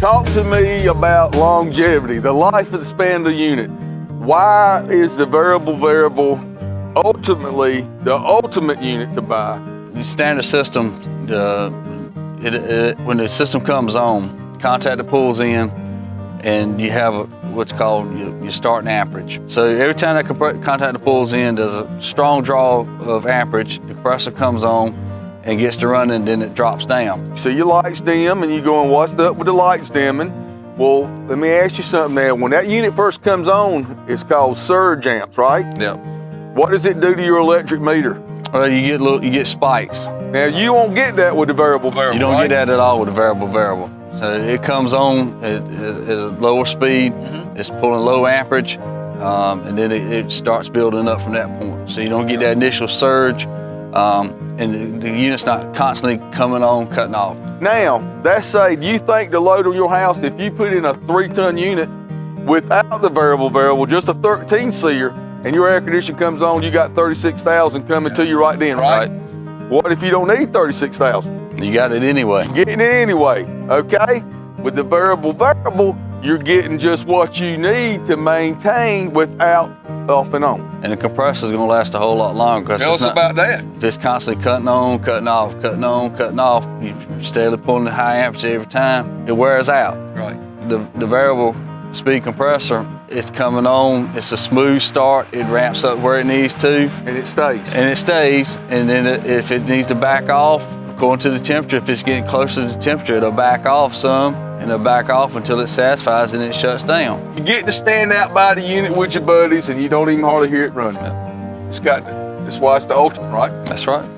Talk to me about longevity, the life of the span of the unit. Why is the variable ultimately the ultimate unit to buy? The standard system, when the system comes on, contactor pulls in, and you have what's called your starting amperage. So every time that contactor pulls in, there's a strong draw of amperage. The compressor comes on and gets to running, then it drops down. So your lights dim, and you're going, what's up with the lights dimming? Well, let me ask you something there. When that unit first comes on, it's called surge amps, right? Yep. What does it do to your electric meter? Well, you get spikes. Now, you won't get that with the variable, You don't right? get that at all with the variable. So it comes on at a lower speed, it's pulling low amperage, and then it starts building up from that point. So you don't get that initial surge, and the unit's not constantly coming on, cutting off. Now, let's say, do you think the load on your house, if you put in a 3-ton unit without the variable, just a 13 SEER, and your air conditioning comes on, you got 36,000 coming to you right then, right? What if you don't need 36,000? You got it anyway. You're getting it anyway, okay? With the variable, you're getting just what you need to maintain without off and on. And the compressor's gonna last a whole lot longer. Tell us about that. If it's constantly cutting on, cutting off, cutting on, cutting off, you're steadily pulling the high amperage every time, it wears out. Right. The variable speed compressor, it's coming on, it's a smooth start, it ramps up where it needs to. And it stays. And then if it needs to back off, according to the temperature, if it's getting closer to the temperature, it'll back off some, and it'll back off until it satisfies and it shuts down. You get to stand out by the unit with your buddies and you don't even hardly hear it running. That's why it's the ultimate, right? That's right.